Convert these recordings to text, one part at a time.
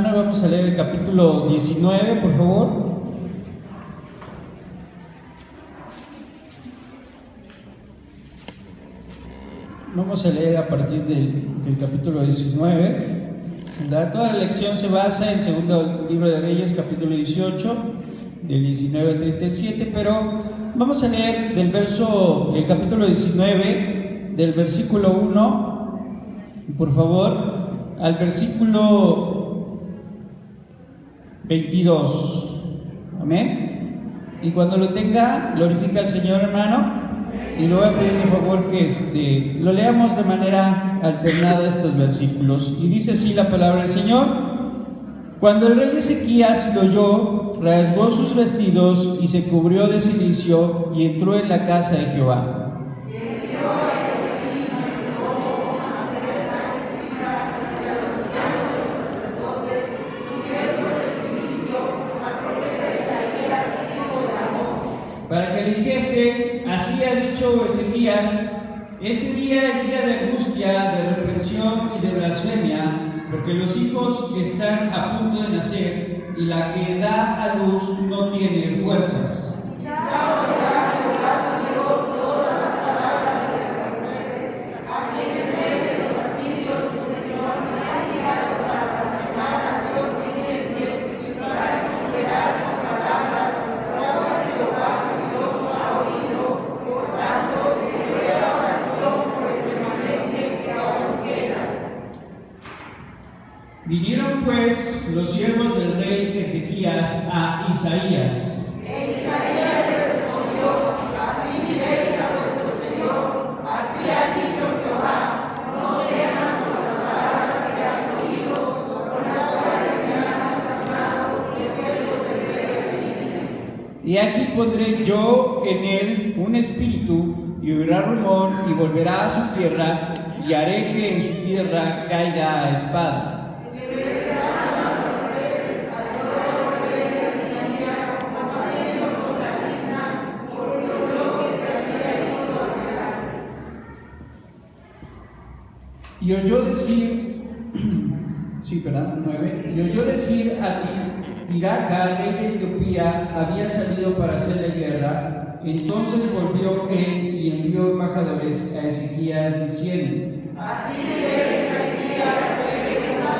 semana vamos a leer el capítulo 19, por favor. Vamos a leer a partir del capítulo 19. Toda la lección se basa en el segundo libro de Reyes, capítulo 18, del 19 al 37, pero vamos a leer el capítulo 19, del versículo 1, por favor, al versículo 22. Amén. Y cuando lo tenga, glorifica al Señor, hermano. Y le voy a pedir de favor que lo leamos de manera alternada estos versículos. Y dice así la palabra del Señor: Cuando el rey Ezequías lo oyó, rasgó sus vestidos y se cubrió de cilicio y entró en la casa de Jehová. Para que le dijese: así ha dicho Ezequías, este día es día de angustia, de reprensión y de blasfemia, porque los hijos están a punto de nacer y la que da a luz no tiene fuerzas. Vinieron pues los siervos del rey Ezequías a Isaías. Isaías le respondió: así diréis a vuestro Señor, así ha dicho Jehová, no temas por las palabras que has oído, con las cuales me han llamado los siervos del rey Asiria. Y aquí pondré yo en él un espíritu, y oirá rumor, y volverá a su tierra, y haré que en su tierra caiga a espada. Y oyó decir, 9, y oyó decir a Tiraca, rey de Etiopía, había salido para hacerle guerra. Entonces volvió él y envió embajadores a Ezequías diciendo: así diréis a Ezequías, rey de Judá,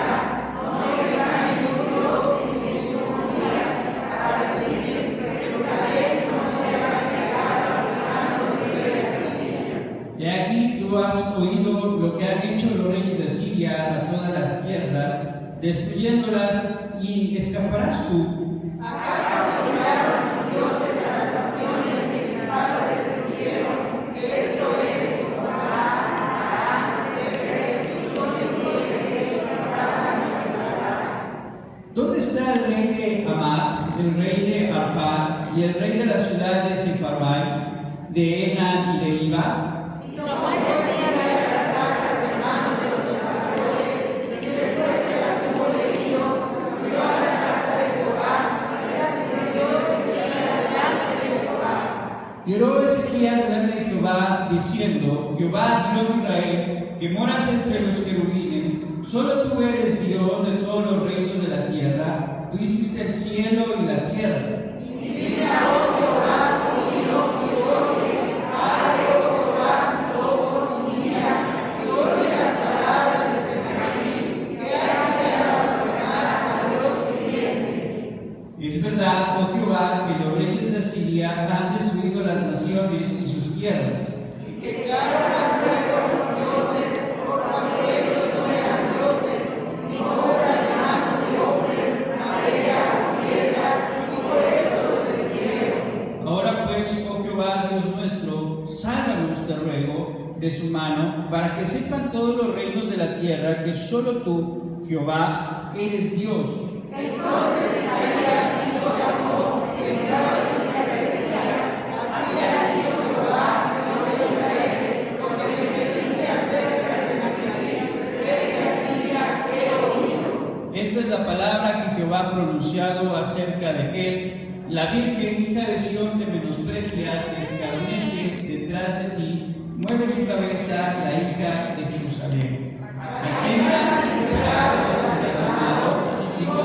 no oirá ningún Dios ni ningún día, para decir que Jerusalén no será entregada a mano del rey de Asiria. Y aquí tú has oído lo que han hecho los reyes de Asiria a todas las tierras, destruyéndolas, y escaparás tú. ¿Acaso admiraron sus dioses a las naciones que mis padres destruyeron? Esto es Josá, Arán, Cefres, y todo el pueblo que ellos estaban en Galaad. ¿Dónde está el rey de Hamat, el rey de Arpad, y el rey de la ciudad de Sefarvai, de Enán y de Iba? Y oró Ezequías delante de Jehová, diciendo: Jehová, Dios de Israel, que moras entre los querubines, solo tú eres Dios de todos los reinos de la tierra. Tú hiciste el cielo y la tierra. Inclina, oh Jehová, tu oído y oye. Abre, oh Jehová, tus ojos y mira, y oye las palabras de Seferaim, que han a blasfemar a Dios viviente. Es verdad, oh Jehová, que los reyes de Asiria han destruido las naciones y sus tierras. Y que echaron al fuego sus dioses, por cuanto ellos no eran dioses, sino obra de manos de hombres, madera, piedra, y por eso los destruyeron. Ahora pues, oh Jehová, Dios nuestro, sálvanos, te ruego, de su mano, para que sepan todos los reinos de la tierra que solo tú, Jehová, eres Dios. Entonces Isaías dijo de Amós, que entraba en su carretera: así ha dicho Jehová, Dios de Israel, lo que me pediste acerca de Sennacherib, rey de Asiria, he oído. Esta es la palabra que Jehová ha pronunciado acerca de él. La Virgen, hija de Sión, te menosprecia, te escarnece detrás de ti, mueve su cabeza la hija de Jerusalén. ¿A quién has recuperado, blasfemador? ¿Y cómo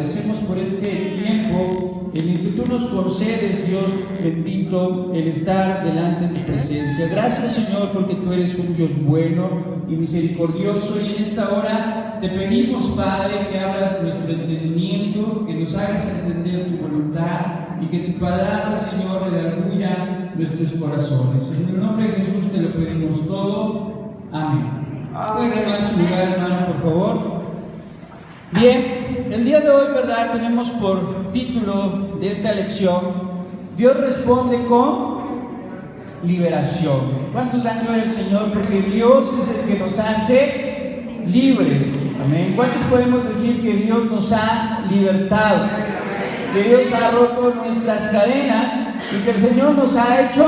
agradecemos por este tiempo en el que tú nos concedes, Dios bendito, el estar delante de tu presencia. Gracias, Señor, porque tú eres un Dios bueno y misericordioso, y en esta hora te pedimos, Padre, que abras nuestro entendimiento, que nos hagas entender tu voluntad y que tu palabra, Señor, redarguya nuestros corazones. En el nombre de Jesús te lo pedimos todo. Amén. Pueden tomar su lugar, hermano, por favor. Bien, el día de hoy, ¿verdad? Tenemos por título de esta lección: Dios responde con liberación. ¿Cuántos dan gloria al Señor? Porque Dios es el que nos hace libres. Amén. ¿Cuántos podemos decir que Dios nos ha libertado? Que Dios ha roto nuestras cadenas y que el Señor nos ha hecho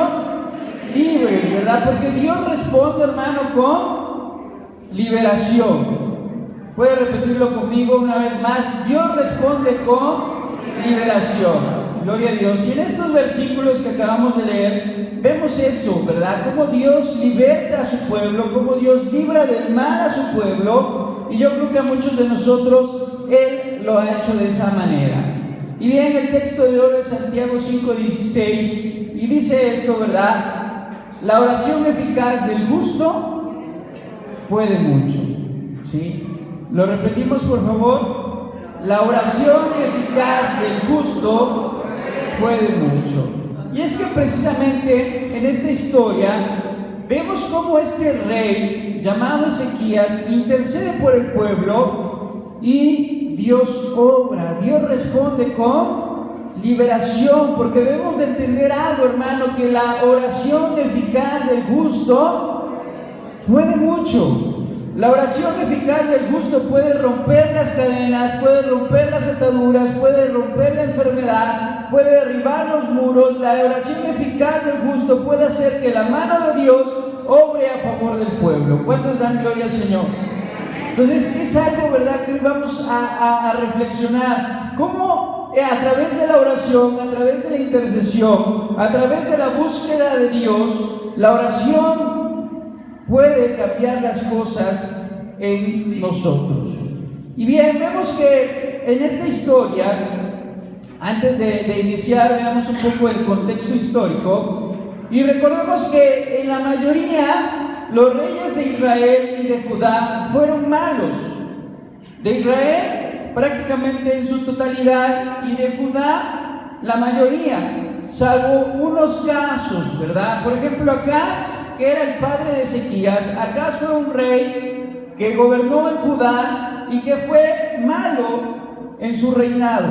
libres, ¿verdad? Porque Dios responde, hermano, con liberación. Puede repetirlo conmigo una vez más: Dios responde con liberación. Gloria a Dios. Y en estos versículos que acabamos de leer, vemos eso, ¿verdad? Cómo Dios liberta a su pueblo, cómo Dios libra del mal a su pueblo, y yo creo que a muchos de nosotros Él lo ha hecho de esa manera. Y bien, el texto de hoy es Santiago 5:16, y dice esto, ¿verdad? La oración eficaz del justo puede mucho, ¿sí? Lo repetimos, por favor. La oración eficaz del justo puede mucho. Y es que precisamente en esta historia vemos cómo este rey llamado Ezequías intercede por el pueblo y Dios obra, Dios responde con liberación, porque debemos de entender algo, hermano, que la oración eficaz del justo puede mucho. La oración eficaz del justo puede romper las cadenas, puede romper las ataduras, puede romper la enfermedad, puede derribar los muros. La oración eficaz del justo puede hacer que la mano de Dios obre a favor del pueblo. ¿Cuántos dan gloria al Señor? Entonces es algo, ¿verdad?, que hoy vamos a reflexionar. Cómo a través de la oración, a través de la intercesión, a través de la búsqueda de Dios, la oración puede cambiar las cosas en nosotros. Y bien, vemos que en esta historia, antes de iniciar, veamos un poco el contexto histórico y recordemos que en la mayoría los reyes de Israel y de Judá fueron malos. De Israel prácticamente en su totalidad, y de Judá la mayoría, salvo unos casos, ¿verdad? Por ejemplo, Acaz, que era el padre de Ezequías. Acaz fue un rey que gobernó en Judá y que fue malo en su reinado.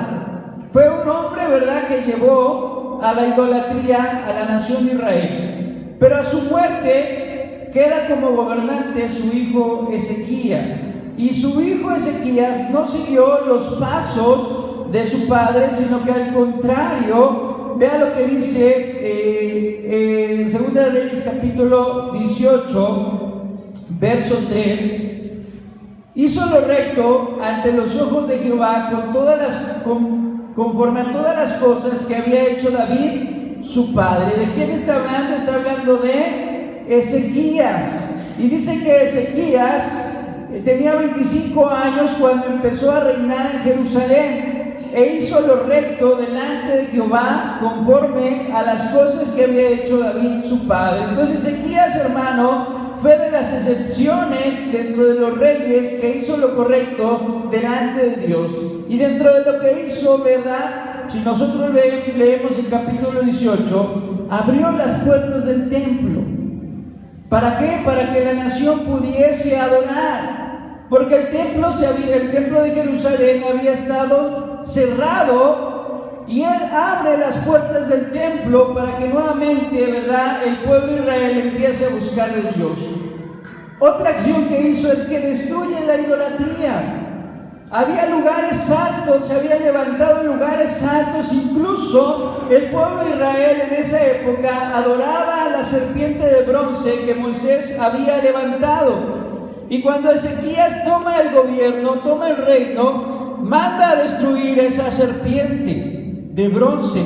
Fue un hombre, ¿verdad?, que llevó a la idolatría a la nación de Israel. Pero a su muerte queda como gobernante su hijo Ezequías. Y su hijo Ezequías no siguió los pasos de su padre, sino que al contrario, vea lo que dice en 2 de Reyes capítulo 18, verso 3. Hizo lo recto ante los ojos de Jehová conforme a todas las cosas que había hecho David su padre. ¿De quién está hablando? Está hablando de Ezequías. Y dice que Ezequías tenía 25 años cuando empezó a reinar en Jerusalén, e hizo lo recto delante de Jehová conforme a las cosas que había hecho David su padre. Entonces Ezequías, hermano, fue de las excepciones dentro de los reyes que hizo lo correcto delante de Dios. Y dentro de lo que hizo, ¿verdad?, si nosotros leemos el capítulo 18, abrió las puertas del templo. ¿Para qué? Para que la nación pudiese adorar, porque el templo de Jerusalén había estado cerrado, y él abre las puertas del templo para que nuevamente, ¿verdad?, el pueblo de Israel empiece a buscar de Dios. Otra acción que hizo es que destruye la idolatría. Había lugares altos, se habían levantado lugares altos, incluso el pueblo de Israel en esa época adoraba a la serpiente de bronce que Moisés había levantado. Y cuando Ezequías toma el gobierno, toma el reino, manda a destruir esa serpiente de bronce,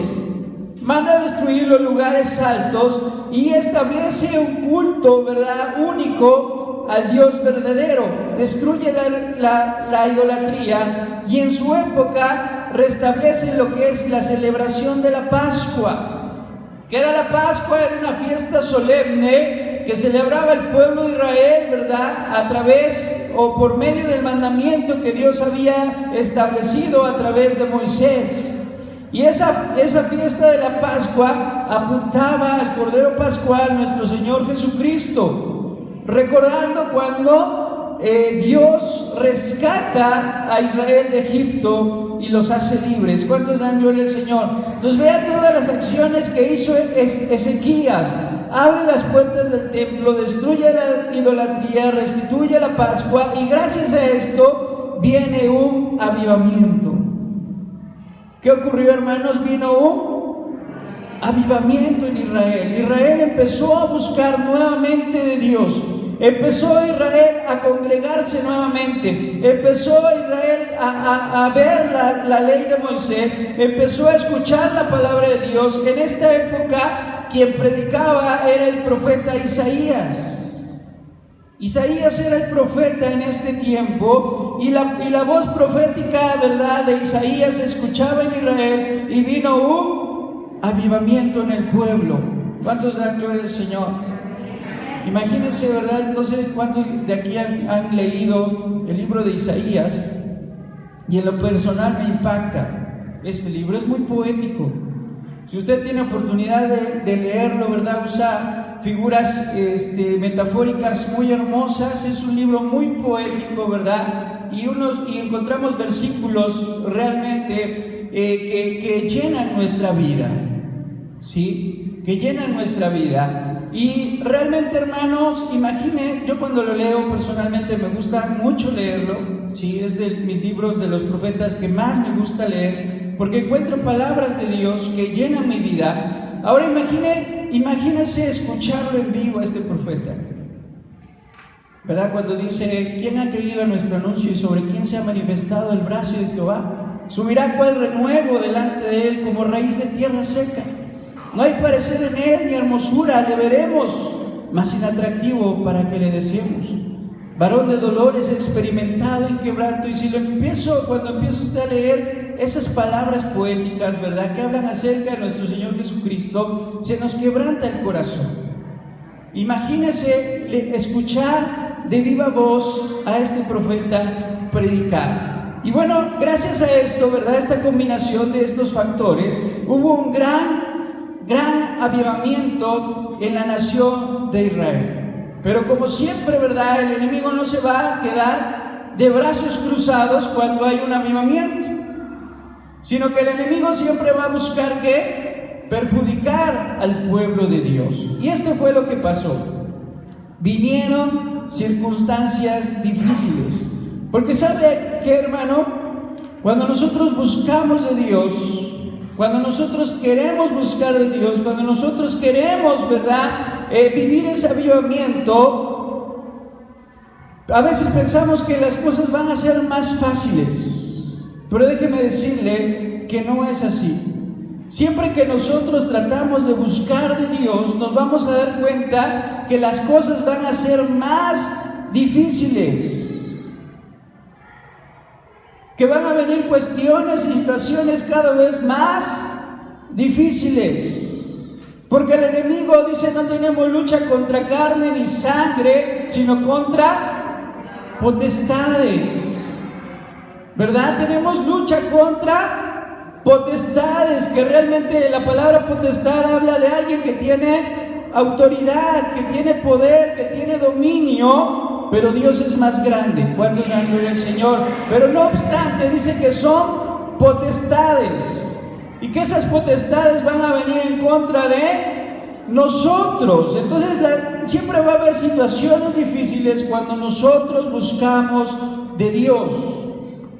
manda a destruir los lugares altos y establece un culto, ¿verdad?, único al Dios verdadero, destruye la idolatría y en su época restablece lo que es la celebración de la Pascua. Que era la Pascua, era una fiesta solemne que celebraba el pueblo de Israel, ¿verdad? A través o por medio del mandamiento que Dios había establecido a través de Moisés. Y esa fiesta de la Pascua apuntaba al Cordero Pascual, nuestro Señor Jesucristo, recordando cuando Dios rescata a Israel de Egipto y los hace libres. ¿Cuántos dan gloria al Señor? Entonces vea todas las acciones que hizo Ezequías. Abre las puertas del templo, destruye la idolatría, restituye la Pascua, y gracias a esto viene un avivamiento. ¿Qué ocurrió, hermanos? Vino un avivamiento en Israel. Israel empezó a buscar nuevamente de Dios. Empezó Israel a congregarse nuevamente. Empezó Israel a ver la ley de Moisés. Empezó a escuchar la palabra de Dios. En esta época, quien predicaba era el profeta Isaías. Isaías era el profeta en este tiempo, y la voz profética, ¿verdad?, de Isaías se escuchaba en Israel, y vino un avivamiento en el pueblo. ¿Cuántos dan gloria al Señor? Imagínense, ¿verdad? No sé cuántos de aquí han leído el libro de Isaías, y en lo personal me impacta. Este libro es muy poético. Si usted tiene oportunidad de leerlo, ¿verdad?, usa figuras metafóricas muy hermosas. Es un libro muy poético, ¿verdad? Y encontramos versículos realmente que llenan nuestra vida, ¿sí? Que llenan nuestra vida. Y realmente, hermanos, imagine, yo cuando lo leo personalmente me gusta mucho leerlo, ¿sí? Es de mis libros de los profetas que más me gusta leer, porque encuentro palabras de Dios que llenan mi vida. Ahora imagínese escucharlo en vivo a este profeta, ¿verdad? Cuando dice: ¿quién ha creído a nuestro anuncio y sobre quién se ha manifestado el brazo de Jehová? Subirá cual renuevo delante de él, como raíz de tierra seca. No hay parecer en él ni hermosura, le veremos, mas inatractivo para que le deseemos. Varón de dolores, experimentado en quebranto. Y cuando empieza usted a leer esas palabras poéticas, ¿verdad?, que hablan acerca de nuestro Señor Jesucristo, se nos quebranta el corazón. Imagínese escuchar de viva voz a este profeta predicar. Y bueno, gracias a esto, ¿verdad?, esta combinación de estos factores, hubo un gran avivamiento en la nación de Israel. Pero como siempre, ¿verdad?, el enemigo no se va a quedar de brazos cruzados cuando hay un avivamiento, sino que el enemigo siempre va a buscar ¿qué? Perjudicar al pueblo de Dios. Y esto fue lo que pasó. Vinieron circunstancias difíciles. Porque ¿sabe qué, hermano? Cuando nosotros buscamos de Dios, cuando nosotros queremos buscar de Dios, cuando nosotros queremos, ¿verdad?, vivir ese avivamiento, a veces pensamos que las cosas van a ser más fáciles. Pero déjeme decirle que no es así. Siempre que nosotros tratamos de buscar de Dios, nos vamos a dar cuenta que las cosas van a ser más difíciles, que van a venir cuestiones y situaciones cada vez más difíciles, porque el enemigo dice: no tenemos lucha contra carne ni sangre, sino contra potestades, ¿verdad? Tenemos lucha contra potestades, que realmente la palabra potestad habla de alguien que tiene autoridad, que tiene poder, que tiene dominio, pero Dios es más grande. ¿Cuántos dan gloria al Señor? Pero no obstante, dice que son potestades, y que esas potestades van a venir en contra de nosotros. Entonces siempre va a haber situaciones difíciles cuando nosotros buscamos de Dios.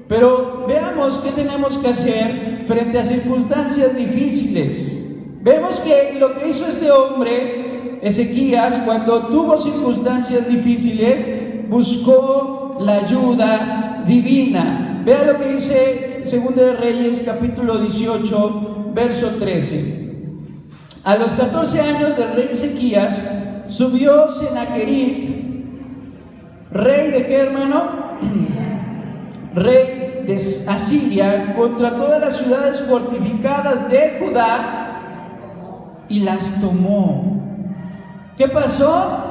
Pero veamos qué tenemos que hacer frente a circunstancias difíciles. Vemos que lo que hizo este hombre, Ezequías, cuando tuvo circunstancias difíciles, buscó la ayuda divina. Vea lo que dice 2 de Reyes, capítulo 18, verso 13. A los 14 años del rey Ezequías, subió Senaquerit, ¿Rey de qué, hermano? Rey de Asiria, contra todas las ciudades fortificadas de Judá y las tomó. ¿Qué pasó?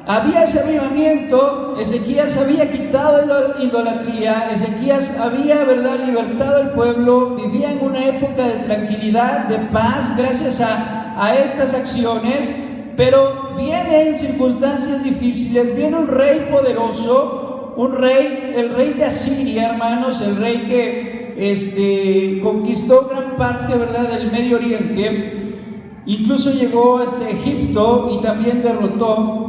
Había ese avivamiento. Ezequías había quitado la idolatría. Ezequías había, ¿verdad?, libertado al pueblo. Vivía en una época de tranquilidad, de paz, gracias a estas acciones. Pero vienen circunstancias difíciles. Viene un rey poderoso, un rey, el rey de Asiria, hermanos, el rey que conquistó gran parte, ¿verdad?, del Medio Oriente. Incluso llegó hasta Egipto y también derrotó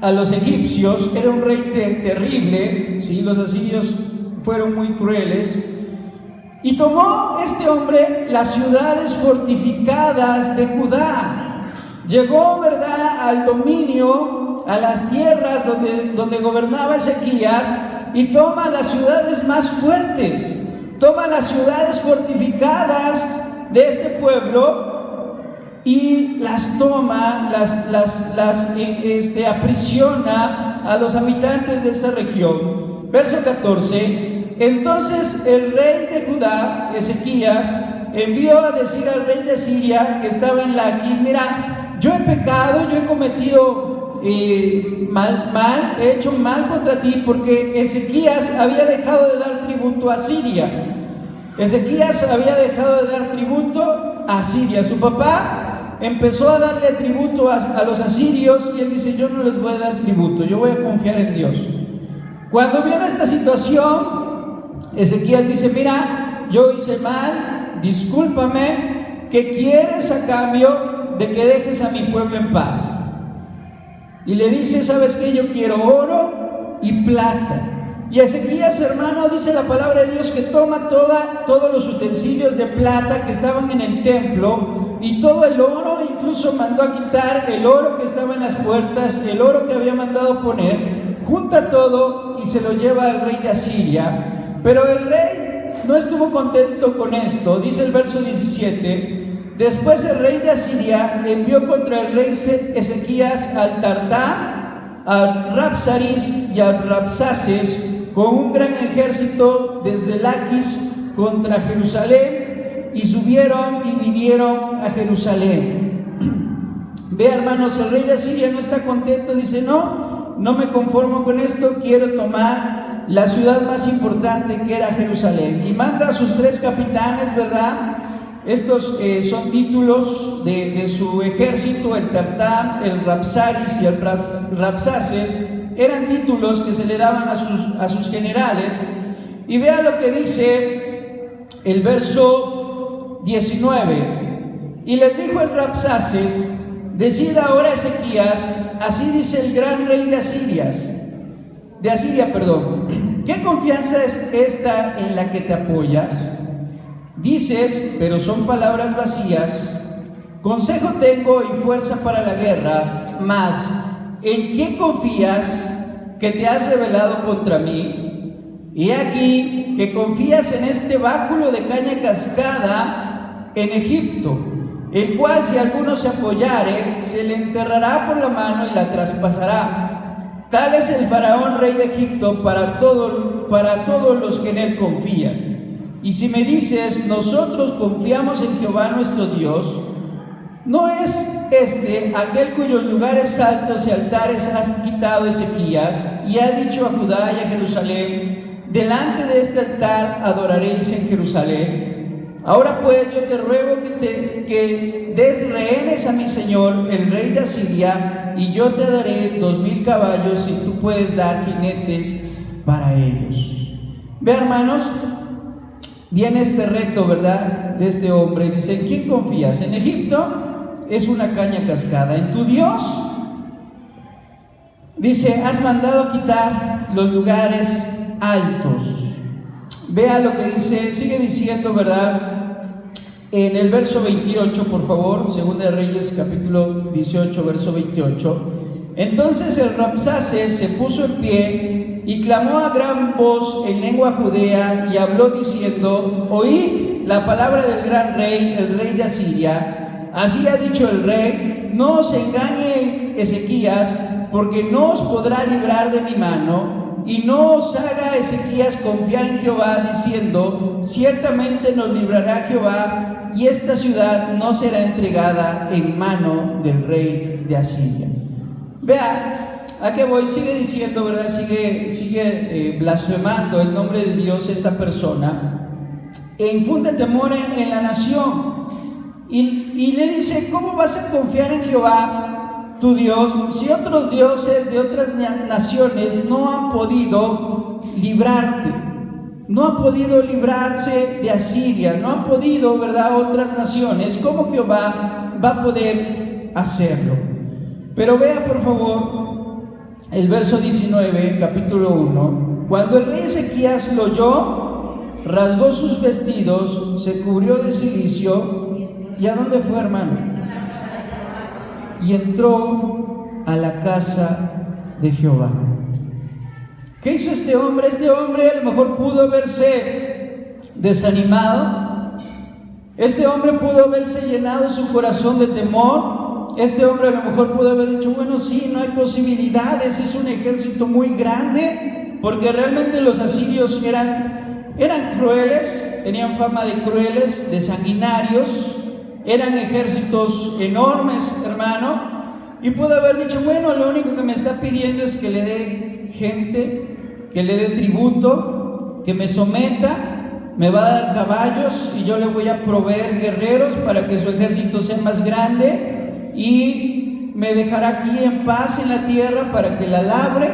a los egipcios. Era un rey terrible, ¿sí? Los asirios fueron muy crueles. Y tomó este hombre las ciudades fortificadas de Judá. Llegó, ¿verdad?, al dominio, a las tierras donde gobernaba Ezequías, y toma las ciudades más fuertes, toma las ciudades fortificadas de este pueblo y las toma, aprisiona a los habitantes de esta región. Verso 14: entonces el rey de Judá, Ezequías, envió a decir al rey de Siria, que estaba en Laquis: mira, yo he pecado, yo he cometido mal, he hecho mal contra ti, porque Ezequías había dejado de dar tributo a Siria. Ezequías había dejado de dar tributo a Siria. Su papá empezó a darle tributo a los asirios, y él dice: yo no les voy a dar tributo, yo voy a confiar en Dios. Cuando viene esta situación, Ezequías dice: mira, yo hice mal, discúlpame, ¿qué quieres a cambio de que dejes a mi pueblo en paz? Y le dice: ¿sabes qué? Yo quiero oro y plata. Y Ezequías, hermano, dice la palabra de Dios que toma todos los utensilios de plata que estaban en el templo y todo el oro. Incluso mandó a quitar el oro que estaba en las puertas, el oro que había mandado poner, junta todo y se lo lleva al rey de Asiria. Pero el rey no estuvo contento con esto. Dice el verso 17: después el rey de Asiria envió contra el rey Ezequías al Tartá, al Rabsaris y al Rabsaces con un gran ejército desde Laquis contra Jerusalén, y subieron y vinieron a Jerusalén. Ve, hermanos, el rey de Asiria no está contento. Dice: no me conformo con esto, quiero tomar la ciudad más importante, que era Jerusalén. Y manda a sus 3 capitanes, ¿verdad? Estos son títulos de su ejército: el Tartán, el Rabsaris y el Rabsaces. Eran títulos que se le daban a sus generales. Y vea lo que dice el verso 19: y les dijo el Rabsaces: decid ahora a Ezequías, así dice el gran rey de Asiria, ¿qué confianza es esta en la que te apoyas? Dices, pero son palabras vacías. Consejo tengo y fuerza para la guerra, mas ¿en qué confías que te has rebelado contra mí? Y aquí que confías en este báculo de caña cascada en Egipto, el cual, si alguno se apoyare, se le enterrará por la mano y la traspasará. Tal es el faraón rey de Egipto para todos los que en él confían. Y si me dices: nosotros confiamos en Jehová nuestro Dios, ¿no es este aquel cuyos lugares altos y altares has quitado Ezequías, y ha dicho a Judá y a Jerusalén: delante de este altar adoraréis en Jerusalén? Ahora pues yo te ruego que des rehenes a mi señor el rey de Asiria, y yo te daré 2000 caballos, y tú puedes dar jinetes para ellos. Ve, hermanos, viene este reto, ¿verdad?, de este hombre. Dice: ¿en quién confías? En Egipto es una caña cascada. En tu Dios, dice, has mandado quitar los lugares altos. Vea lo que dice, sigue diciendo, ¿verdad? En el verso 28, por favor, Segunda de Reyes, capítulo 18, verso 28. Entonces el Rabsaces se puso en pie y clamó a gran voz en lengua judea y habló diciendo: oíd la palabra del gran rey, el rey de Asiria. Así ha dicho el rey: no os engañe Ezequías, porque no os podrá librar de mi mano, y no os haga Ezequías confiar en Jehová, diciendo, ciertamente nos librará Jehová, y esta ciudad no será entregada en mano del rey de Asiria. Vea, ¿a qué voy? Sigue diciendo, ¿verdad? Sigue blasfemando el nombre de Dios esta persona, e infunde temor en la nación, y le dice, ¿cómo vas a confiar en Jehová, tu Dios, si otros dioses de otras naciones no han podido librarte? No han podido librarse de Asiria, no han podido, ¿verdad?, otras naciones. ¿Cómo Jehová va a poder hacerlo? Pero vea por favor el verso 19, capítulo 1. Cuando el rey Ezequías lo oyó, rasgó sus vestidos, se cubrió de cilicio. ¿Y a dónde fue, hermano? Y entró a la casa de Jehová. ¿Qué hizo este hombre? Este hombre a lo mejor pudo haberse desanimado. Este hombre pudo haberse llenado su corazón de temor. Este hombre a lo mejor pudo haber dicho, bueno, sí, no hay posibilidades, es un ejército muy grande, porque realmente los asirios eran crueles, tenían fama de crueles, de sanguinarios, eran ejércitos enormes, hermano, y pudo haber dicho, bueno, lo único que me está pidiendo es que le dé gente, que le dé tributo, que me someta, me va a dar caballos y yo le voy a proveer guerreros para que su ejército sea más grande, y me dejará aquí en paz en la tierra para que la labre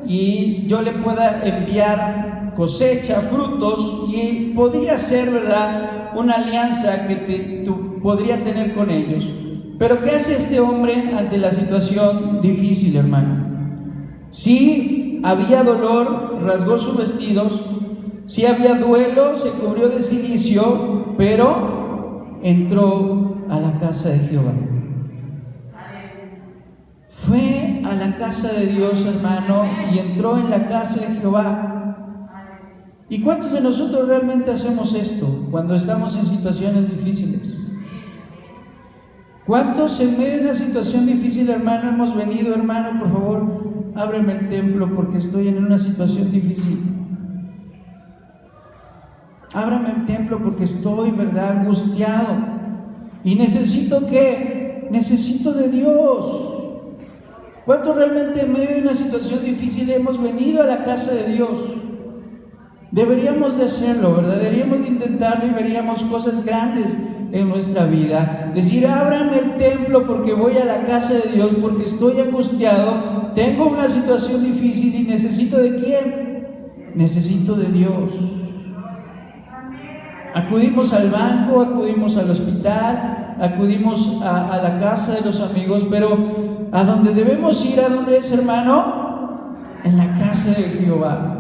y yo le pueda enviar cosecha, frutos, y podría ser, ¿verdad?, una alianza que podría tener con ellos. Pero ¿qué hace este hombre ante la situación difícil, hermano? Sí había dolor, rasgó sus vestidos, sí había duelo, se cubrió de cilicio, pero entró a la casa de Jehová. Fue a la casa de Dios, hermano, y entró en la casa de Jehová. ¿Y cuántos de nosotros realmente hacemos esto cuando estamos en situaciones difíciles? ¿Cuántos en medio de una situación difícil, hermano, hemos venido, hermano, por favor, ábreme el templo porque estoy en una situación difícil? Ábrame el templo porque estoy, ¿verdad?, angustiado. ¿Y necesito qué? Necesito de Dios. ¿Cuántos realmente en medio de una situación difícil hemos venido a la casa de Dios? Deberíamos de hacerlo, ¿verdad? Deberíamos de intentarlo y veríamos cosas grandes en nuestra vida. Decir, ábranme el templo porque voy a la casa de Dios, porque estoy angustiado, tengo una situación difícil y necesito ¿de quién? Necesito de Dios. Acudimos al banco, acudimos al hospital, acudimos a la casa de los amigos, pero a donde debemos ir, ¿a dónde es, hermano? En la casa de Jehová.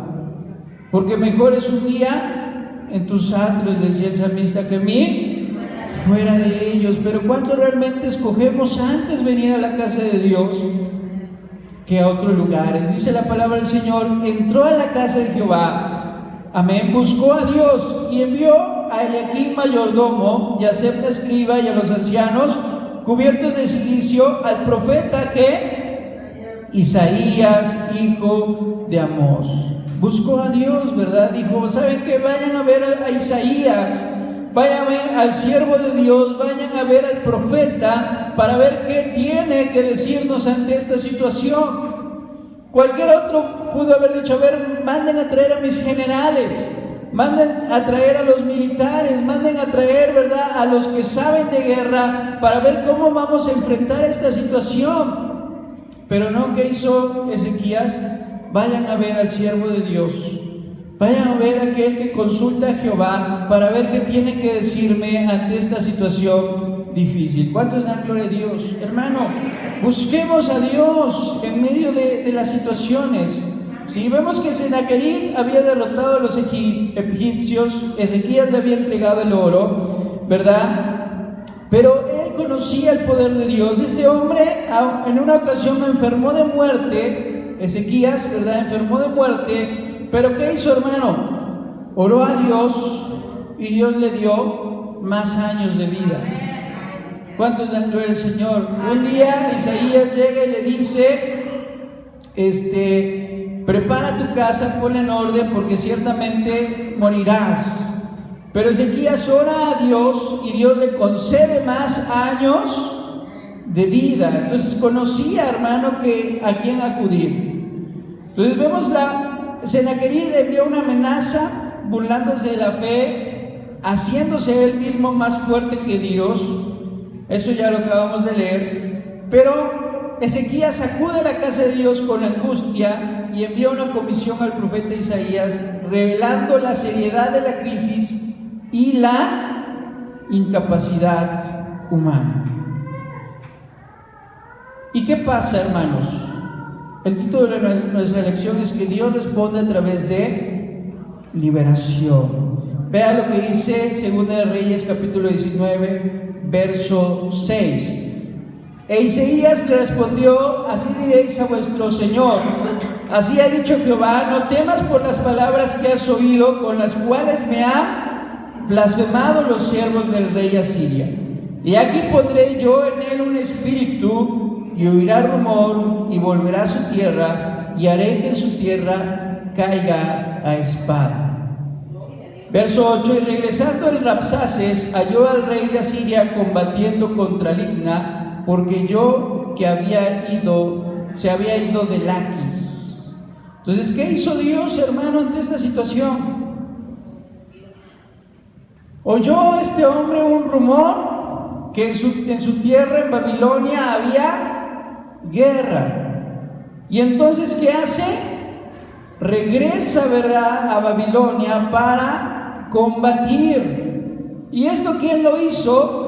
Porque mejor es un día en tus atrios, decía el salmista, que 1000 fuera de ellos. Pero ¿cuánto realmente escogemos antes venir a la casa de Dios que a otros lugares? Dice la palabra del Señor, entró a la casa de Jehová, amén, buscó a Dios y envió a Eliaquim mayordomo y a Sebna escriba y a los ancianos cubiertos de cilicio al profeta que Isaías, hijo de Amós. Buscó a Dios, ¿verdad? Dijo, ¿saben qué? Vayan a ver a Isaías, vayan a ver al siervo de Dios, vayan a ver al profeta para ver qué tiene que decirnos ante esta situación. Cualquier otro pudo haber dicho, a ver, manden a traer a mis generales, manden a traer a los militares, manden a traer, ¿verdad?, a los que saben de guerra para ver cómo vamos a enfrentar esta situación. Pero no, ¿qué hizo Ezequías? Vayan a ver al siervo de Dios, vayan a ver a aquel que consulta a Jehová para ver qué tiene que decirme ante esta situación difícil. ¿Cuántos dan gloria a Dios? Hermano, busquemos a Dios en medio de las situaciones. Si vemos que Sennacherib había derrotado a los egipcios, Ezequías le había entregado el oro, ¿verdad? Pero él conocía el poder de Dios. Este hombre en una ocasión enfermó de muerte, Ezequías, ¿verdad?, enfermó de muerte, pero ¿qué hizo, hermano? Oró a Dios y Dios le dio más años de vida. ¿Cuántos dan gloria al Señor? Un día Isaías llega y le dice, prepara tu casa, ponla en orden, porque ciertamente morirás. Pero Ezequías ora a Dios y Dios le concede más años de vida. Entonces conocía, hermano, que a quién acudir. Entonces vemos Sennacherib envió una amenaza, burlándose de la fe, haciéndose él mismo más fuerte que Dios. Eso ya lo acabamos de leer. Pero Ezequías acude a la casa de Dios con angustia y envía una comisión al profeta Isaías, revelando la seriedad de la crisis y la incapacidad humana. ¿Y qué pasa, hermanos? El título de nuestra lección es que Dios responde a través de liberación. Vea lo que dice 2 de Reyes capítulo 19, verso 6. E Isaías le respondió: así diréis a vuestro Señor, así ha dicho Jehová, no temas por las palabras que has oído, con las cuales me han blasfemado los siervos del rey de Asiria. Y aquí pondré yo en él un espíritu, y oirá rumor, y volverá a su tierra, y haré que en su tierra caiga a espada. Verso 8: y regresando el Rabsaces, halló al rey de Asiria combatiendo contra Libna, porque yo que se había ido de Laquis. Entonces, ¿qué hizo Dios, hermano, ante esta situación? Oyó este hombre un rumor que en su tierra, en Babilonia, había guerra. Y entonces, ¿qué hace? Regresa, ¿verdad?, a Babilonia para combatir. ¿Y esto quién lo hizo?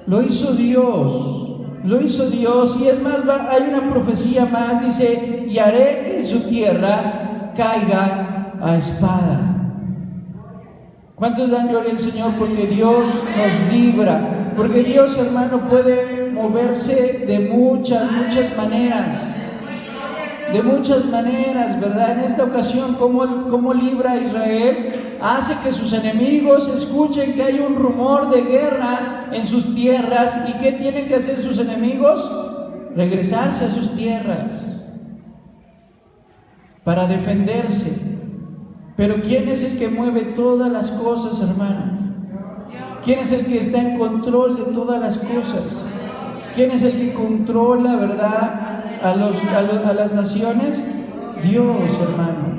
Lo hizo Dios. Lo hizo Dios. Y es más, hay una profecía más, dice: y haré que en su tierra caiga a espada. ¿Cuántos dan gloria al Señor? Porque Dios nos libra, porque Dios, hermano, puede moverse de muchas maneras, ¿verdad? En esta ocasión, ¿cómo libra a Israel? Hace que sus enemigos escuchen que hay un rumor de guerra en sus tierras. ¿Y qué tienen que hacer sus enemigos? Regresarse a sus tierras para defenderse. Pero ¿quién es el que mueve todas las cosas, hermano? ¿Quién es el que está en control de todas las cosas? ¿Quién es el que controla, verdad, a las naciones? Dios, hermano.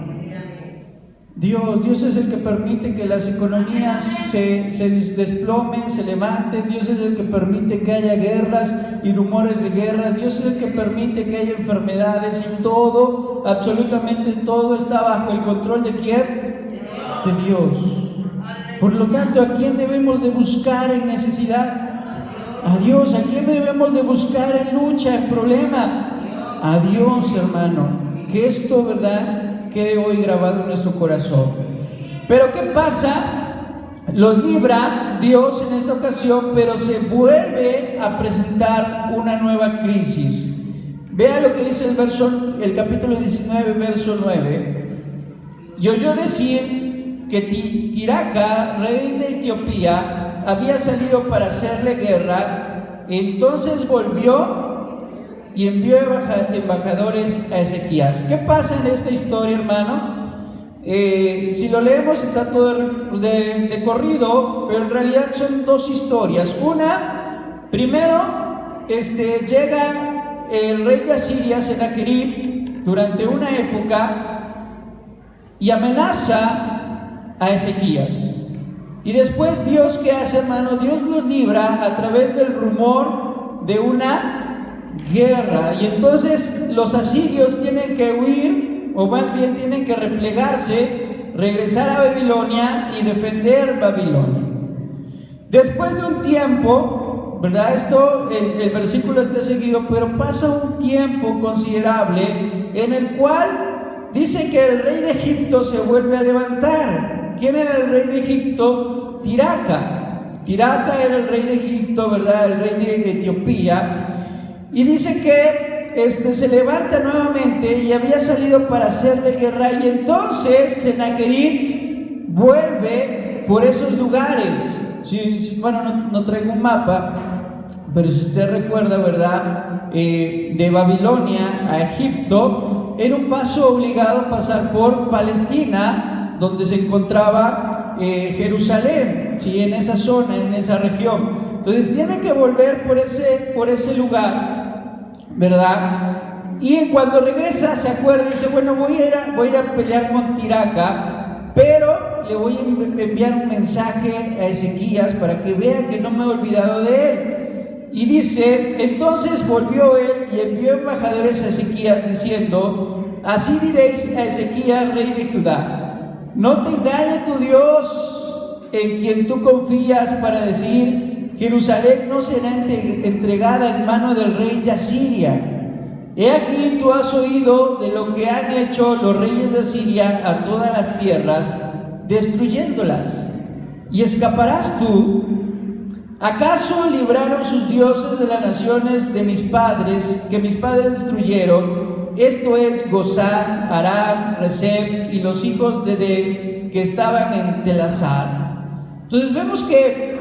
Dios es el que permite que las economías se desplomen, se levanten. Dios es el que permite que haya guerras y rumores de guerras. Dios es el que permite que haya enfermedades, y todo, absolutamente todo, está bajo el control ¿de quién? De Dios. Por lo tanto, ¿a quién debemos de buscar en necesidad? A Dios. ¿A quién debemos de buscar en lucha, en problema? A Dios, hermano. Que esto, ¿verdad?, quede hoy grabado en nuestro corazón. Pero ¿qué pasa? Los libra Dios en esta ocasión, pero se vuelve a presentar una nueva crisis. Vea lo que dice el capítulo 19, verso 9. Y oyó decir que Tiraca, rey de Etiopía, había salido para hacerle guerra. Entonces volvió y envió embajadores a Ezequías. ¿Qué pasa en esta historia, hermano? Si lo leemos está todo de corrido, pero en realidad son dos historias. Una, primero, llega el rey de Asiria, Sennacherib, durante una época, y amenaza a Ezequías. Y después Dios, ¿qué hace, hermano? Dios los libra a través del rumor de una guerra. Y entonces los asirios tienen que huir, o más bien tienen que replegarse, regresar a Babilonia y defender Babilonia. Después de un tiempo, ¿verdad? El versículo está seguido, pero pasa un tiempo considerable en el cual dice que el rey de Egipto se vuelve a levantar. ¿Quién era el rey de Egipto? Tiraca. Tiraca era el rey de Egipto, ¿verdad? El rey de Etiopía. Y dice que se levanta nuevamente y había salido para hacerle guerra. Y entonces Sennacherib vuelve por esos lugares. Bueno, no traigo un mapa. Pero si usted recuerda, ¿verdad? De Babilonia a Egipto, era un paso obligado pasar por Palestina, donde se encontraba Jerusalén, ¿sí? En esa zona, en esa región. Entonces tiene que volver por ese lugar, ¿verdad? Y cuando regresa se acuerda y dice, bueno, voy a ir a pelear con Tiraca, pero le voy a enviar un mensaje a Ezequías para que vea que no me he olvidado de él. Y dice, entonces volvió él y envió embajadores a Ezequías diciendo, así diréis a Ezequías, rey de Judá, no te engañe tu Dios en quien tú confías para decir, Jerusalén no será entregada en mano del rey de Asiria. He aquí tú has oído de lo que han hecho los reyes de Asiria a todas las tierras, destruyéndolas. ¿Y escaparás tú? ¿Acaso libraron sus dioses de las naciones de mis padres, que mis padres destruyeron? Esto es Gozán, Aram, Rezeb y los hijos de Den que estaban en Telasar. Entonces vemos que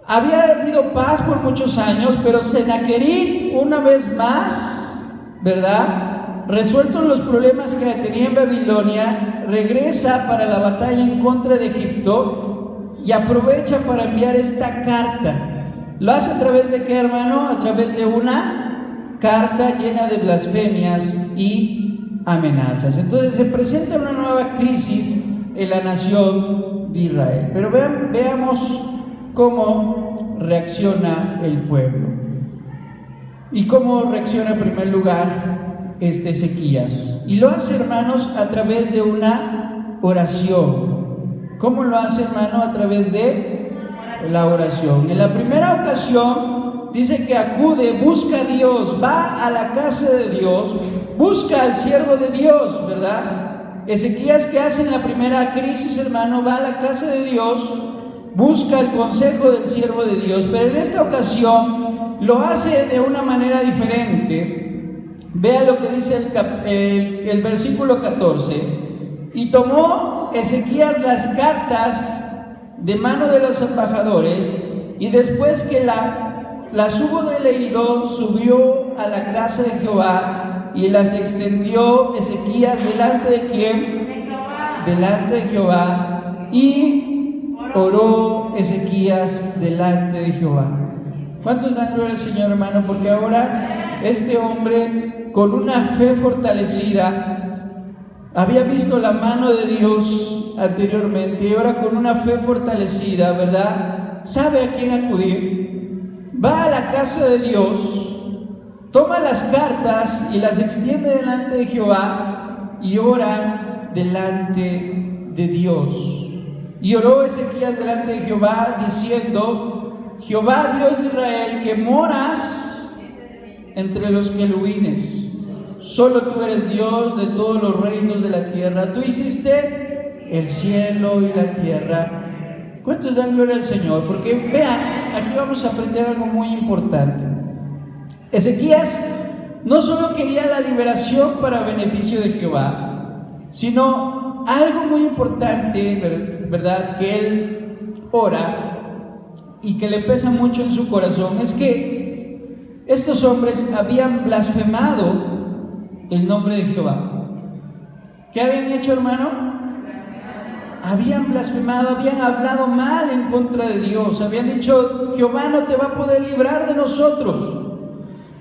había habido paz por muchos años, pero Sennacherib una vez más, ¿verdad? Resueltos los problemas que tenía en Babilonia, regresa para la batalla en contra de Egipto y aprovecha para enviar esta carta. ¿Lo hace a través de qué, hermano? A través de una carta llena de blasfemias y amenazas. Entonces se presenta una nueva crisis en la nación de Israel. Pero veamos cómo reacciona el pueblo y cómo reacciona en primer lugar Ezequías. Y lo hace, hermanos, a través de una oración. ¿Cómo lo hace, hermano? A través de la oración. En la primera ocasión dice que acude, busca a Dios, va a la casa de Dios, busca al siervo de Dios, ¿verdad? Ezequías, ¿qué hace en la primera crisis, hermano? Va a la casa de Dios, busca el consejo del siervo de Dios, pero en esta ocasión lo hace de una manera diferente. Vea lo que dice el versículo 14. Y tomó Ezequías las cartas de mano de los embajadores, y después que las hubo leído, subió a la casa de Jehová y las extendió Ezequías delante de ¿quién? Delante de Jehová, y oró Ezequías delante de Jehová. ¿Cuántos dan gloria al Señor, hermano? Porque ahora este hombre, con una fe fortalecida, había visto la mano de Dios anteriormente, y ahora con una fe fortalecida, ¿verdad? Sabe a quién acudir. Va a la casa de Dios, toma las cartas y las extiende delante de Jehová y ora delante de Dios. Y oró Ezequías delante de Jehová diciendo: Jehová, Dios de Israel, que moras entre los querubines, solo tú eres Dios de todos los reinos de la tierra. Tú hiciste el cielo y la tierra. ¿Cuántos dan gloria al Señor? Porque vean, aquí vamos a aprender algo muy importante. Ezequías no solo quería la liberación para beneficio de Jehová, sino algo muy importante, ¿verdad?, que él ora y que le pesa mucho en su corazón, es que estos hombres habían blasfemado el nombre de Jehová. ¿Qué habían hecho, hermano? Habían blasfemado, habían hablado mal en contra de Dios, habían dicho: Jehová no te va a poder librar de nosotros.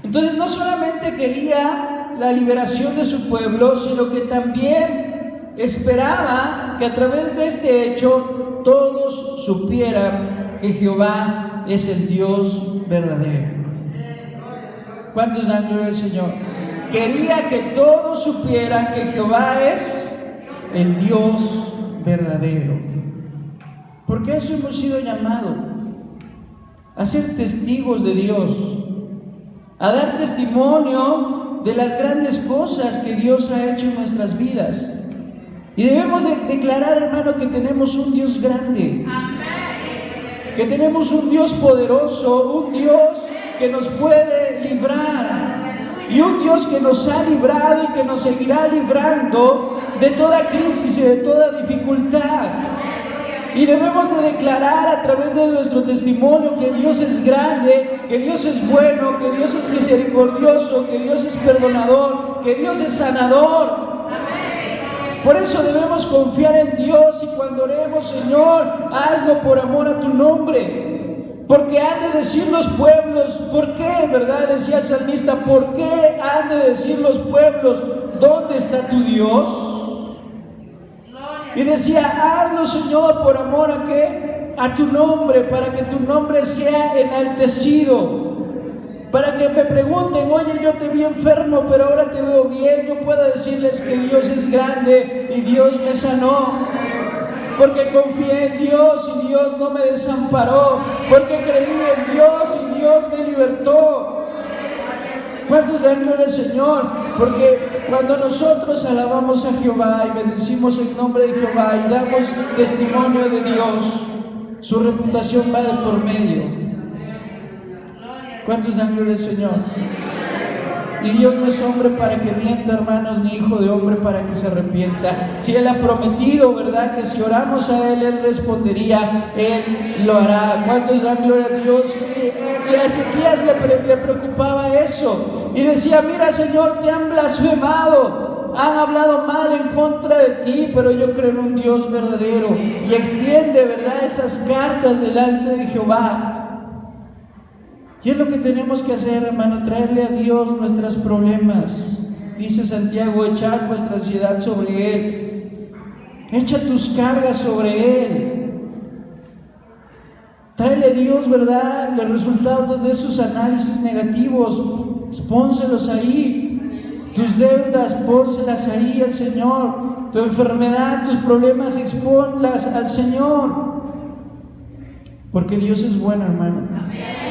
Entonces no solamente quería la liberación de su pueblo, sino que también esperaba que a través de este hecho todos supieran que Jehová es el Dios verdadero. ¿Cuántos dan gloria al Señor? Quería que todos supieran que Jehová es el Dios verdadero. Porque eso hemos sido llamados, a ser testigos de Dios, a dar testimonio de las grandes cosas que Dios ha hecho en nuestras vidas. Y debemos de declarar, hermano, que tenemos un Dios grande, que tenemos un Dios poderoso, un Dios que nos puede librar, y un Dios que nos ha librado y que nos seguirá librando de toda crisis y de toda dificultad. Y debemos de declarar a través de nuestro testimonio que Dios es grande, que Dios es bueno, que Dios es misericordioso, que Dios es perdonador, que Dios es sanador. Por eso debemos confiar en Dios y cuando oremos, Señor, hazlo por amor a tu nombre. Porque han de decir los pueblos, ¿por qué? ¿Verdad? Decía el salmista, ¿por qué han de decir los pueblos, ¿dónde está tu Dios? Y decía, hazlo, Señor, por amor a ¿qué? A tu nombre, para que tu nombre sea enaltecido. Para que me pregunten, oye, yo te vi enfermo, pero ahora te veo bien. Yo pueda decirles que Dios es grande y Dios me sanó. Porque confié en Dios y Dios no me desamparó. Porque creí en Dios y Dios me libertó. ¿Cuántos dan gloria al Señor? Porque cuando nosotros alabamos a Jehová y bendecimos el nombre de Jehová y damos testimonio de Dios, su reputación va de por medio. ¿Cuántos dan gloria al Señor? Y Dios no es hombre para que mienta, hermanos, ni hijo de hombre para que se arrepienta. Si Él ha prometido, ¿verdad?, que si oramos a Él, Él respondería, Él lo hará. ¿Cuántos dan gloria a Dios? Y a Ezequías le preocupaba eso. Y decía, mira, Señor, te han blasfemado, han hablado mal en contra de ti, pero yo creo en un Dios verdadero. Y extiende, ¿verdad?, esas cartas delante de Jehová. Y es lo que tenemos que hacer, hermano, traerle a Dios nuestros problemas. Dice Santiago, echad vuestra ansiedad sobre Él. Echa tus cargas sobre Él. Tráele a Dios, ¿verdad?, los resultados de esos análisis negativos. Expónselos ahí. Tus deudas, pónselas ahí al Señor. Tu enfermedad, tus problemas, expónlas al Señor. Porque Dios es bueno, hermano. Amén.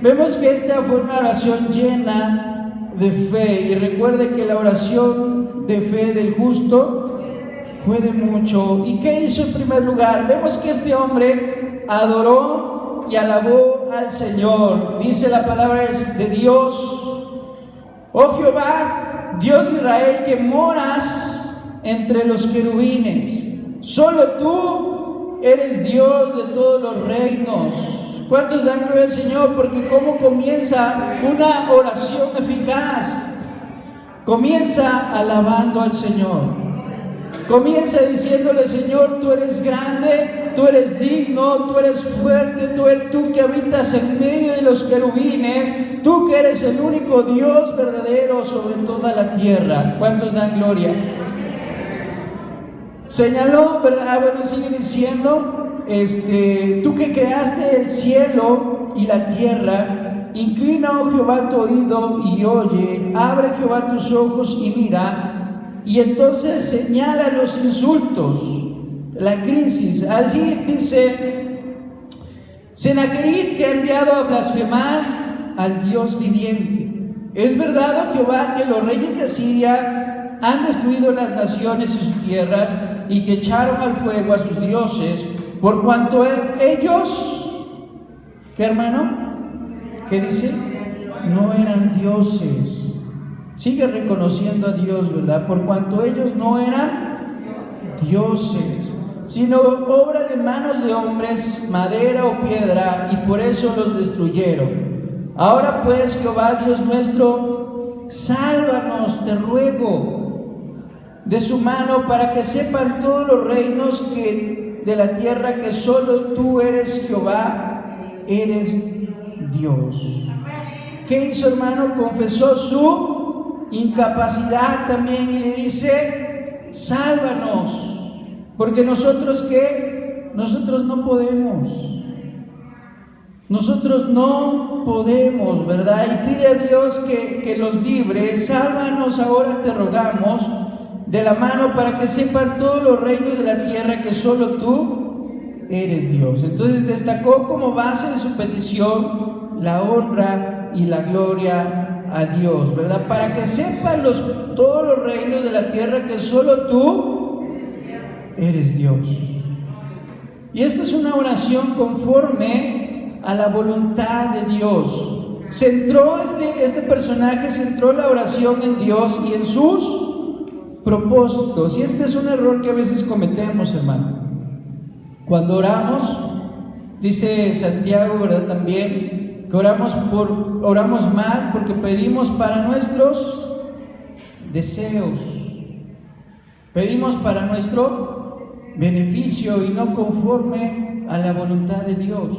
Vemos que esta fue una oración llena de fe. Y recuerde que la oración de fe del justo puede mucho. ¿Y qué hizo en primer lugar? Vemos que este hombre adoró y alabó al Señor. Dice la palabra de Dios: oh Jehová, Dios de Israel, que moras entre los querubines, solo tú eres Dios de todos los reinos. ¿Cuántos dan gloria al Señor? Porque ¿cómo comienza una oración eficaz? Comienza alabando al Señor. Comienza diciéndole, Señor, tú eres grande, tú eres digno, tú eres fuerte, tú que habitas en medio de los querubines, tú que eres el único Dios verdadero sobre toda la tierra. ¿Cuántos dan gloria? Señaló, ¿verdad? Bueno, sigue diciendo, tú que creaste el cielo y la tierra, inclina, oh Jehová, tu oído y oye, abre, Jehová, tus ojos y mira, y entonces señala los insultos, la crisis. Así dice Sennacherib, que ha enviado a blasfemar al Dios viviente. Es verdad, oh Jehová, que los reyes de Asiria han destruido las naciones y sus tierras, y que echaron al fuego a sus dioses, por cuanto ellos, ¿qué, hermano? ¿Qué dice? No eran dioses. Sigue reconociendo a Dios, ¿verdad? Por cuanto ellos no eran dioses, sino obra de manos de hombres, madera o piedra, y por eso los destruyeron. Ahora pues, Jehová Dios nuestro, sálvanos, te ruego, de su mano, para que sepan todos los reinos de la tierra que solo tú eres Jehová, eres Dios. ¿Qué hizo, hermano? Confesó su incapacidad también y le dice, sálvanos, porque nosotros ¿qué? Nosotros no podemos. Nosotros no podemos, ¿verdad? Y pide a Dios que los libre. Sálvanos ahora, te rogamos, de la mano, para que sepan todos los reinos de la tierra que solo tú eres Dios. Entonces destacó como base de su petición la honra y la gloria a Dios, ¿verdad? Para que sepan todos los reinos de la tierra que solo tú eres Dios. Y esta es una oración conforme a la voluntad de Dios. Centró este personaje, centró la oración en Dios y en sus propósitos. Y este es un error que a veces cometemos, hermano. Cuando oramos, dice Santiago, ¿verdad? También, que oramos mal porque pedimos para nuestros deseos. Pedimos para nuestro beneficio y no conforme a la voluntad de Dios.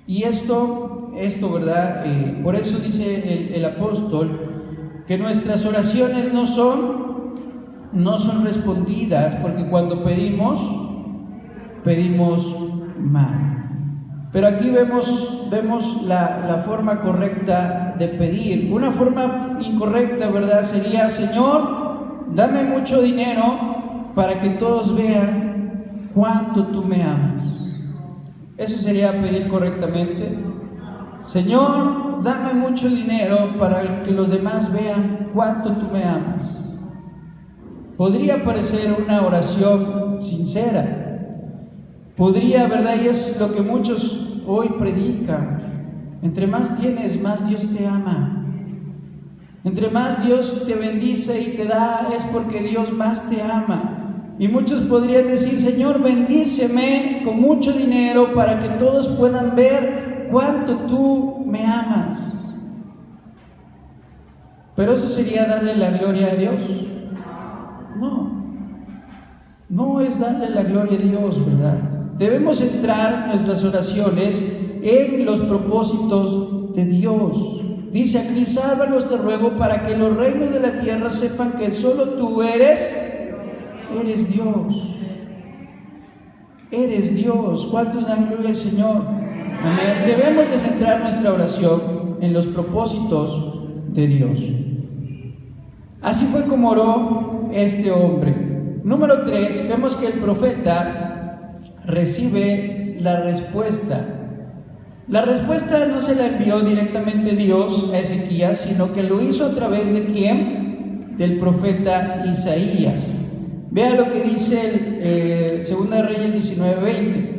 Y esto, ¿verdad? Por eso dice el apóstol que nuestras oraciones no son respondidas, porque cuando pedimos mal. Pero aquí vemos la forma correcta de pedir. Una forma incorrecta, ¿verdad? Sería: Señor, dame mucho dinero para que todos vean cuánto tú me amas. Eso sería pedir correctamente. Señor, dame mucho dinero para que los demás vean cuánto tú me amas. Podría parecer una oración sincera. Podría, ¿verdad? Y es lo que muchos hoy predican. Entre más tienes, más Dios te ama. Entre más Dios te bendice y te da, es porque Dios más te ama. Y muchos podrían decir: Señor, bendíceme con mucho dinero para que todos puedan ver cuánto tú me amas. ¿Pero eso sería darle la gloria a Dios? No es darle la gloria a Dios, ¿verdad? Debemos centrar nuestras oraciones en los propósitos de Dios. Dice aquí: sálvanos, te ruego, para que los reinos de la tierra sepan que solo tú eres Dios. Eres Dios. ¿Cuántos dan gloria al Señor? Amén. Debemos de centrar nuestra oración en los propósitos de Dios. Así fue como oró este hombre. Número 3, vemos que el profeta recibe la respuesta. La respuesta no se la envió directamente Dios a Ezequías, sino que lo hizo a través de ¿quién? Del profeta Isaías. Vea lo que dice 2 Reyes 19:20.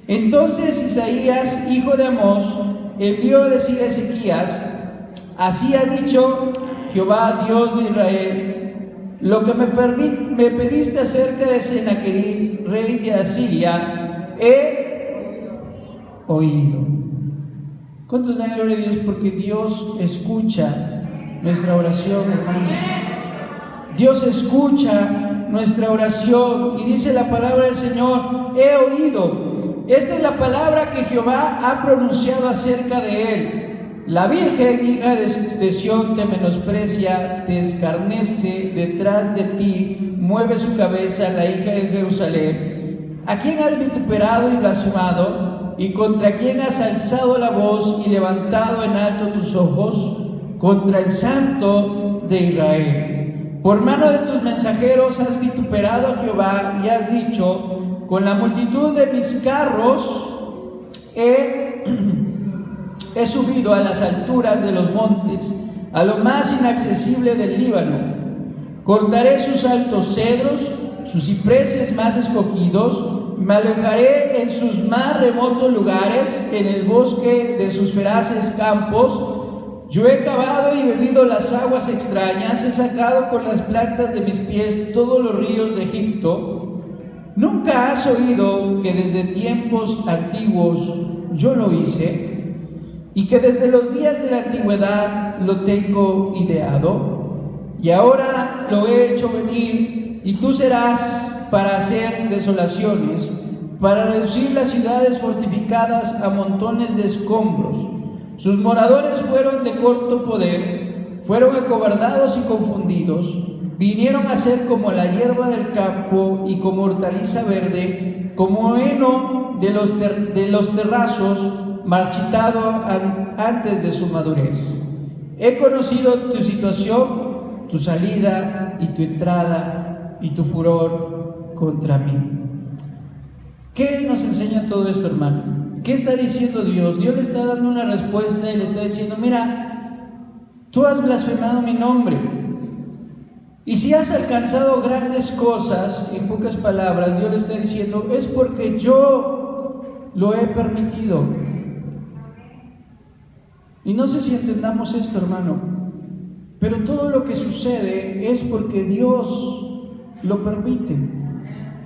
Entonces Isaías, hijo de Amós, envió a decir a Ezequías: así ha dicho Jehová, Dios de Israel, lo que me pediste acerca de Sennacherib, rey de Asiria, he oído. ¿Cuántos dan gloria a Dios? Porque Dios escucha nuestra oración, hermano. Dios escucha nuestra oración, y dice la palabra del Señor: he oído. Esta es la palabra que Jehová ha pronunciado acerca de él. La Virgen, hija de Sión, te menosprecia, te escarnece detrás de ti, mueve su cabeza la hija de Jerusalén. ¿A quién has vituperado y blasfemado? ¿Y contra quién has alzado la voz y levantado en alto tus ojos? Contra el Santo de Israel. Por mano de tus mensajeros has vituperado a Jehová y has dicho: con la multitud de mis carros he subido a las alturas de los montes, a lo más inaccesible del Líbano. Cortaré sus altos cedros, sus cipreses más escogidos, me alojaré en sus más remotos lugares, en el bosque de sus feraces campos. Yo he cavado y bebido las aguas extrañas, he sacado con las plantas de mis pies todos los ríos de Egipto. ¿Nunca has oído que desde tiempos antiguos yo lo hice? Y que desde los días de la antigüedad lo tengo ideado. Y ahora lo he hecho venir, y tú serás para hacer desolaciones, para reducir las ciudades fortificadas a montones de escombros. Sus moradores fueron de corto poder, fueron acobardados y confundidos, vinieron a ser como la hierba del campo y como hortaliza verde, como heno de los terrazos, marchitado antes de su madurez. He conocido tu situación, tu salida y tu entrada y tu furor contra mí. ¿Qué nos enseña todo esto, hermano? ¿Qué está diciendo Dios? Dios le está dando una respuesta y le está diciendo: mira, tú has blasfemado mi nombre. Y si has alcanzado grandes cosas, en pocas palabras, Dios le está diciendo: es porque yo lo he permitido. Y no sé si entendamos esto, hermano, pero todo lo que sucede es porque Dios lo permite.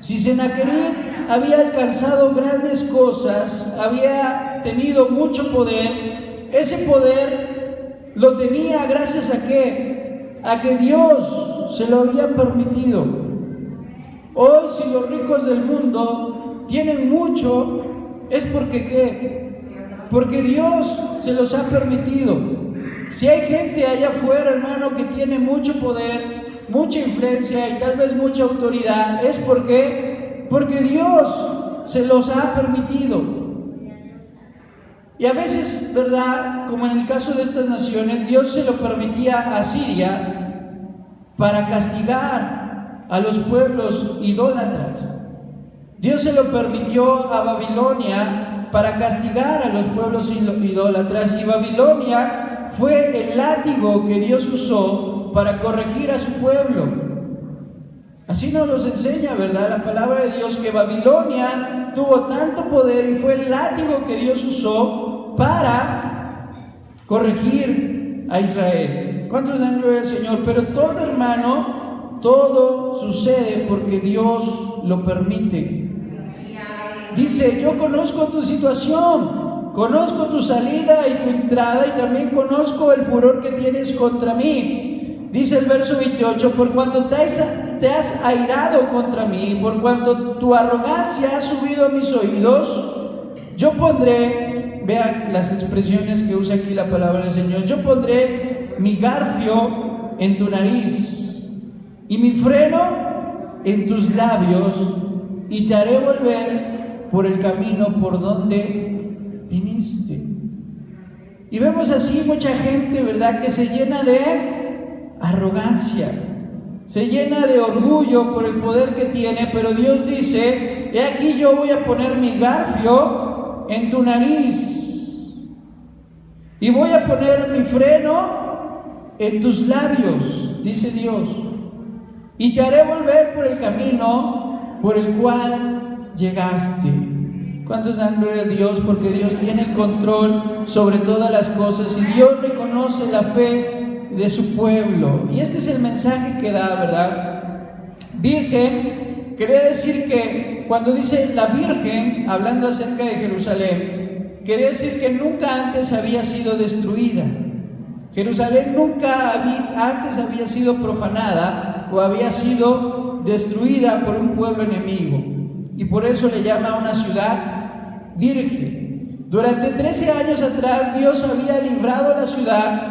Si Sennacherib había alcanzado grandes cosas, había tenido mucho poder, ese poder lo tenía gracias a ¿qué? A que Dios se lo había permitido. Hoy, si los ricos del mundo tienen mucho, es porque ¿qué? Porque Dios se los ha permitido. Si hay gente allá afuera, hermano, que tiene mucho poder, mucha influencia y tal vez mucha autoridad, es porque Dios se los ha permitido. Y a veces, ¿verdad? Como en el caso de estas naciones, Dios se lo permitía a Siria para castigar a los pueblos idólatras. Dios se lo permitió a Babilonia para castigar a los pueblos idólatras, y Babilonia fue el látigo que Dios usó para corregir a su pueblo. Así nos los enseña, ¿verdad? La palabra de Dios, que Babilonia tuvo tanto poder y fue el látigo que Dios usó para corregir a Israel. ¿Cuántos dan gloria al Señor? Pero todo, hermano, todo sucede porque Dios lo permite. Dice: yo conozco tu situación, conozco tu salida y tu entrada, y también conozco el furor que tienes contra mí. Dice el verso 28: por cuanto te has airado contra mí, por cuanto tu arrogancia ha subido a mis oídos, yo pondré, vean las expresiones que usa aquí la palabra del Señor, yo pondré mi garfio en tu nariz y mi freno en tus labios, y te haré volver por el camino por donde viniste. Y vemos así mucha gente, ¿verdad?, que se llena de arrogancia, se llena de orgullo por el poder que tiene, pero Dios dice: he aquí, yo voy a poner mi garfio en tu nariz y voy a poner mi freno en tus labios, dice Dios, y te haré volver por el camino por el cual llegaste. ¿Cuántos dan gloria a Dios? Porque Dios tiene el control sobre todas las cosas y Dios reconoce la fe de su pueblo. Y este es el mensaje que da, ¿verdad? Virgen, quería decir que cuando dice la Virgen, hablando acerca de Jerusalén, quería decir que nunca antes había sido destruida. Jerusalén nunca antes había sido profanada o había sido destruida por un pueblo enemigo, y por eso le llama una ciudad virgen. Durante 13 años atrás Dios había librado la ciudad.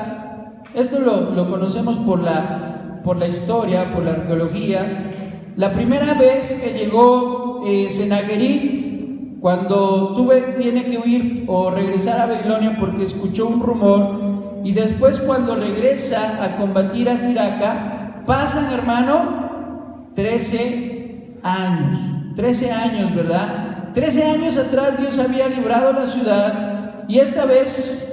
Esto lo conocemos por la historia, por la arqueología. La primera vez que llegó Sennacherib, cuando tiene que huir o regresar a Babilonia porque escuchó un rumor, y después cuando regresa a combatir a Tiraca, pasan, hermano, 13 años. 13 años, ¿verdad? 13 años atrás Dios había librado la ciudad, y esta vez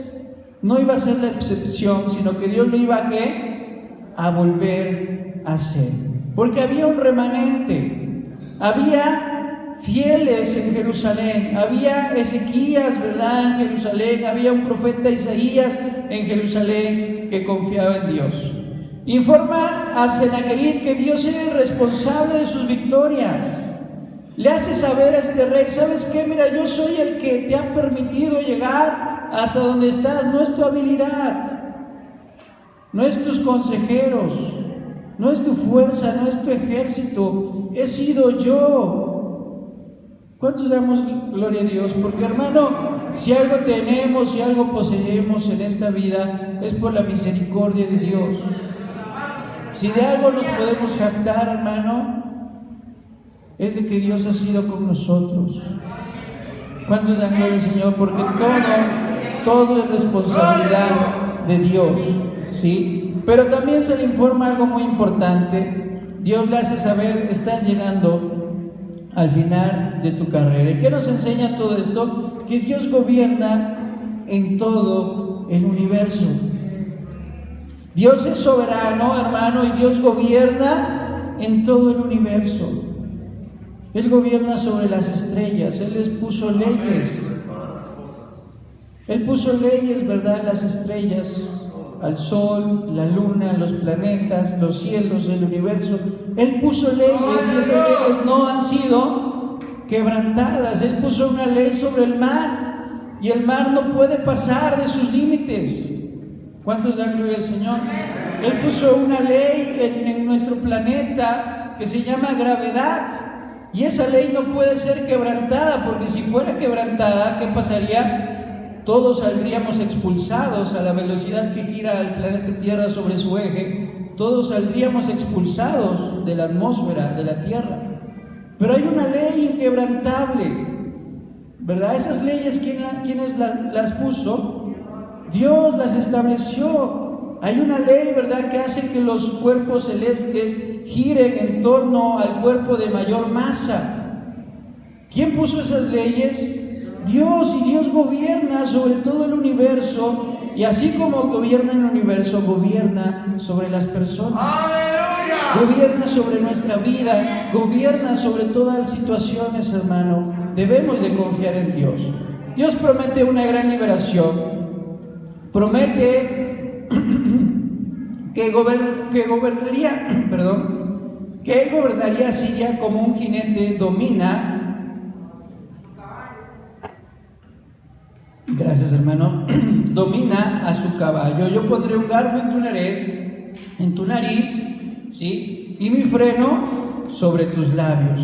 no iba a ser la excepción, sino que Dios lo iba a ¿qué? A volver a hacer. Porque había un remanente, había fieles en Jerusalén, había Ezequías, ¿verdad?, en Jerusalén, había un profeta Isaías en Jerusalén que confiaba en Dios. Informa a Sennacherib que Dios era el responsable de sus victorias. Le hace saber a este rey: ¿sabes qué? Mira, yo soy el que te ha permitido llegar hasta donde estás. No es tu habilidad, no es tus consejeros, no es tu fuerza, no es tu ejército, he sido yo. ¿Cuántos damos gloria a Dios? Porque, hermano, si algo tenemos, si algo poseemos en esta vida, es por la misericordia de Dios. Si de algo nos podemos jactar, hermano, es de que Dios ha sido con nosotros. ¿Cuántos dan gloria al Señor? Porque todo es responsabilidad de Dios, ¿sí? Pero también se le informa algo muy importante. Dios le hace saber: estás llegando al final de tu carrera. ¿Y qué nos enseña todo esto? Que Dios gobierna en todo el universo. Dios es soberano, hermano, y Dios gobierna en todo el universo. Él gobierna sobre las estrellas, Él les puso leyes. Él puso leyes, ¿verdad?, las estrellas al sol, la luna, los planetas, los cielos, el universo. Él puso leyes y esas leyes no han sido quebrantadas. Él puso una ley sobre el mar y el mar no puede pasar de sus límites. ¿Cuántos dan gloria al Señor? Él puso una ley en nuestro planeta que se llama gravedad, y esa ley no puede ser quebrantada, porque si fuera quebrantada, ¿qué pasaría? Todos saldríamos expulsados a la velocidad que gira el planeta Tierra sobre su eje. Todos saldríamos expulsados de la atmósfera de la Tierra. Pero hay una ley inquebrantable, ¿verdad? Esas leyes, ¿quiénes las puso? Dios las estableció. Hay una ley, ¿verdad?, que hace que los cuerpos celestes giren en torno al cuerpo de mayor masa. ¿Quién puso esas leyes? Dios, y Dios gobierna sobre todo el universo, y así como gobierna el universo, gobierna sobre las personas. ¡Aleluya! Gobierna sobre nuestra vida, gobierna sobre todas las situaciones, hermano. Debemos de confiar en Dios. Dios promete una gran liberación. Promete que Él gobernaría a Siria como un jinete gracias hermano, domina a su caballo. Yo pondré un garfo en tu nariz, ¿sí? Y mi freno sobre tus labios.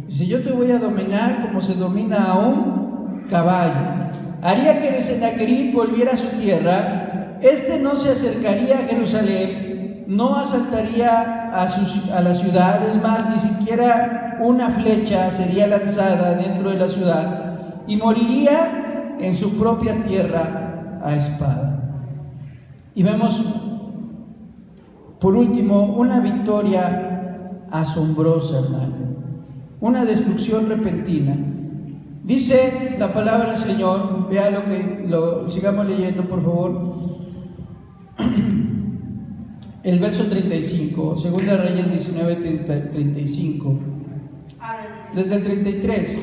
Dice, yo te voy a dominar como se domina a un caballo. Haría que Sennacherib volviera a su tierra. Este no se acercaría a Jerusalén, no asaltaría a la ciudad, es más, ni siquiera una flecha sería lanzada dentro de la ciudad, y moriría en su propia tierra a espada. Y vemos, por último, una victoria asombrosa, hermano, una destrucción repentina. Dice la palabra del Señor, vea sigamos leyendo, por favor. El verso 35, Segunda Reyes 19:35, desde el 33.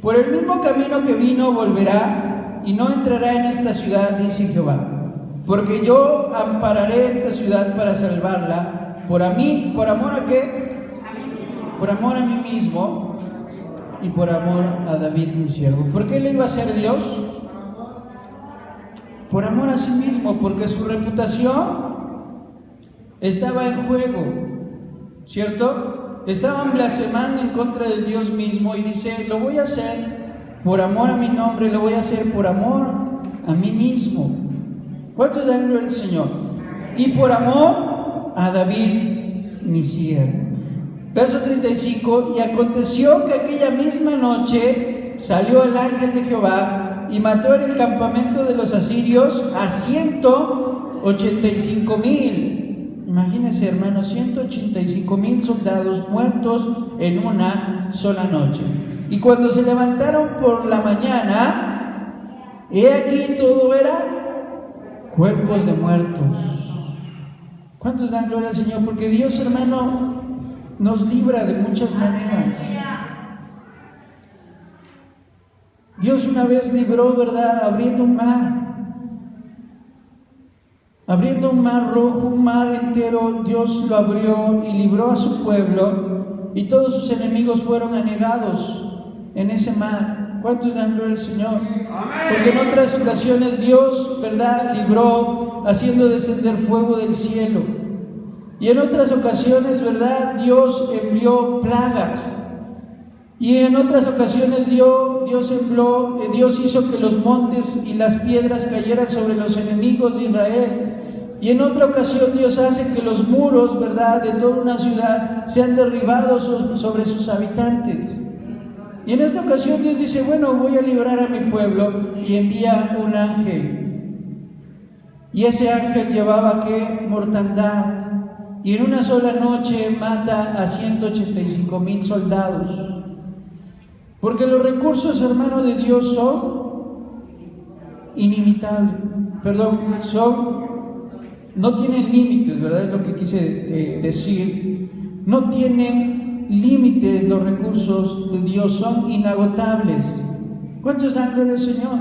Por el mismo camino que vino volverá y no entrará en esta ciudad, dice Jehová, porque yo ampararé esta ciudad para salvarla, por amor a qué? Por amor a mí mismo y por amor a David mi siervo. ¿Por qué le iba a hacer Dios? Por amor a sí mismo, porque su reputación estaba en juego, ¿cierto? Estaban blasfemando en contra del Dios mismo, y dice, lo voy a hacer por amor a mi nombre, lo voy a hacer por amor a mí mismo. ¿Cuántos dan gloria al Señor? Y por amor a David mi siervo. Verso 35, y aconteció que aquella misma noche salió el ángel de Jehová y mató en el campamento de los asirios a 185,000. Imagínense, hermanos, 185,000 soldados muertos en una sola noche. Y cuando se levantaron por la mañana, he aquí todo era cuerpos de muertos. ¿Cuántos dan gloria al Señor? Porque Dios, hermano, nos libra de muchas maneras. Dios una vez libró, ¿verdad?, abriendo un mar rojo, un mar entero. Dios lo abrió y libró a su pueblo, y todos sus enemigos fueron anegados en ese mar. ¿Cuántos dan gloria al Señor? Porque en otras ocasiones Dios, ¿verdad?, libró haciendo descender fuego del cielo, y en otras ocasiones, ¿verdad?, Dios envió plagas. Y en otras ocasiones Dios hizo que los montes y las piedras cayeran sobre los enemigos de Israel. Y en otra ocasión Dios hace que los muros, ¿verdad?, de toda una ciudad sean derribados sobre sus habitantes. Y en esta ocasión Dios dice, bueno, voy a librar a mi pueblo, y envía un ángel. Y ese ángel llevaba ¿qué? Mortandad. Y en una sola noche mata a 185,000 soldados. Porque los recursos, hermano, de Dios son inimitables. No tienen límites, ¿verdad? Es lo que quise decir. No tienen límites los recursos de Dios, son inagotables. ¿Cuántos dan gloria al Señor?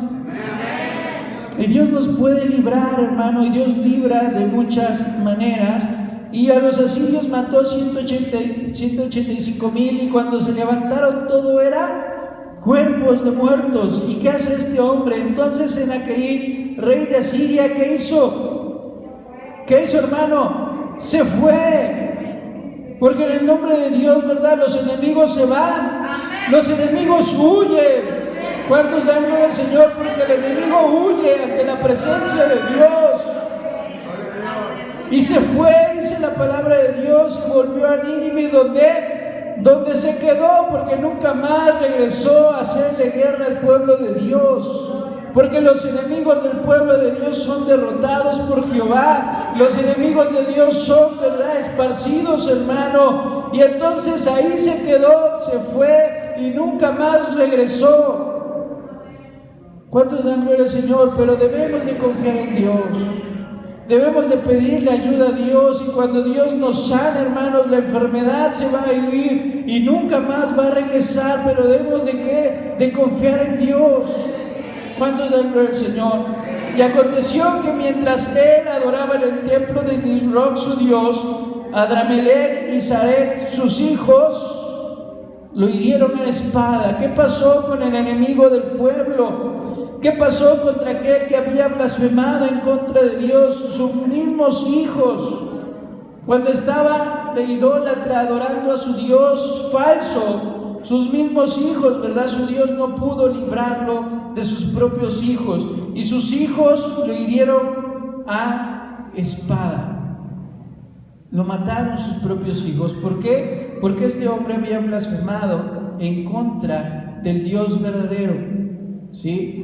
Y Dios nos puede librar, hermano, y Dios libra de muchas maneras. Y a los asirios mató 185,000, y cuando se levantaron todo era cuerpos de muertos. ¿Y qué hace este hombre? Entonces Sennacherib, rey de Asiria, ¿qué hizo? ¿Qué hizo, hermano? Se fue. Porque en el nombre de Dios, ¿verdad? Los enemigos se van. Los enemigos huyen. ¿Cuántos dan gloria al Señor? Porque el enemigo huye ante la presencia de Dios. Y se fue, dice la palabra de Dios, y volvió a Nínive, donde se quedó, porque nunca más regresó a hacerle guerra al pueblo de Dios. Porque los enemigos del pueblo de Dios son derrotados por Jehová. Los enemigos de Dios son, ¿verdad?, esparcidos, hermano. Y entonces ahí se quedó, se fue y nunca más regresó. ¿Cuántos dan gloria al Señor? Pero debemos de confiar en Dios. Debemos de pedirle ayuda a Dios, y cuando Dios nos sana, hermanos, la enfermedad se va a ir y nunca más va a regresar. Pero debemos de ¿qué? De confiar en Dios. ¿Cuántos dan gloria al Señor? Y aconteció que mientras él adoraba en el templo de Nisroch su Dios, Adramelech y Sareth sus hijos lo hirieron en espada. ¿Qué pasó con el enemigo del pueblo? ¿Qué pasó contra aquel que había blasfemado en contra de Dios? Sus mismos hijos, cuando estaba de idólatra adorando a su Dios falso, sus mismos hijos, ¿verdad? Su Dios no pudo librarlo de sus propios hijos, y sus hijos lo hirieron a espada. Lo mataron sus propios hijos. ¿Por qué? Porque este hombre había blasfemado en contra del Dios verdadero, ¿sí?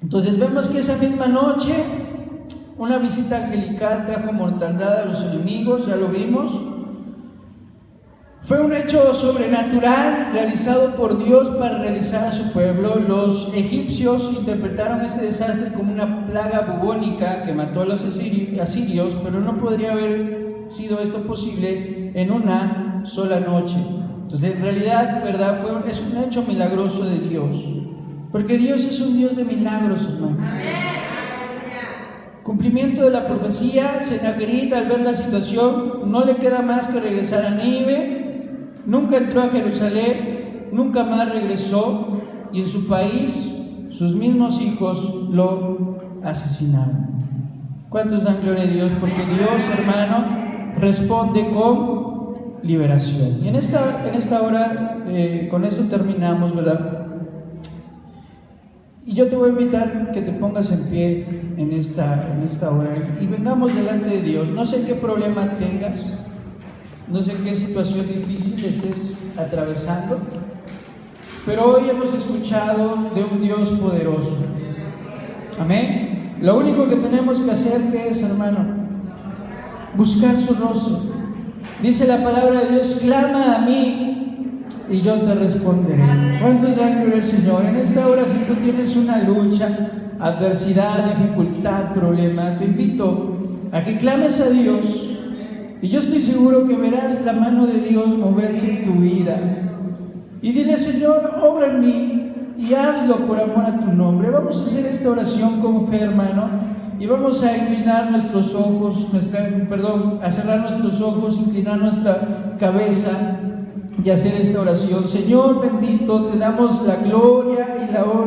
Entonces vemos que esa misma noche una visita angelical trajo mortandad a los enemigos, ya lo vimos. Fue un hecho sobrenatural realizado por Dios para realizar a su pueblo. Los egipcios interpretaron este desastre como una plaga bubónica que mató a los asirios, pero no podría haber sido esto posible en una sola noche. Entonces, en realidad, ¿verdad? Es un hecho milagroso de Dios, porque Dios es un Dios de milagros, hermano. Cumplimiento de la profecía. Sennacherib, al ver la situación, no le queda más que regresar a Nínive. Nunca entró a Jerusalén, nunca más regresó, y en su país sus mismos hijos lo asesinaron. ¿Cuántos dan gloria a Dios? Porque Dios, hermano, responde con liberación. Y en esta hora, con eso terminamos, ¿verdad? Y yo te voy a invitar que te pongas en pie en esta hora y vengamos delante de Dios. No sé qué problema tengas, no sé qué situación difícil estés atravesando, pero hoy hemos escuchado de un Dios poderoso. Amén. Lo único que tenemos que hacer, ¿qué es, hermano? Buscar su rostro. Dice la palabra de Dios: clama a mí y yo te responderé. ¿Cuántos dan gloria al Señor? En esta hora, si tú tienes una lucha, adversidad, dificultad, problema, te invito a que clames a Dios. Y yo estoy seguro que verás la mano de Dios moverse en tu vida. Y dile: Señor, obra en mí y hazlo por amor a tu nombre. Vamos a hacer esta oración con fe, hermano, y vamos a inclinar nuestros ojos, a cerrar nuestros ojos, inclinar nuestra cabeza y hacer esta oración. Señor bendito, te damos la gloria y la honra.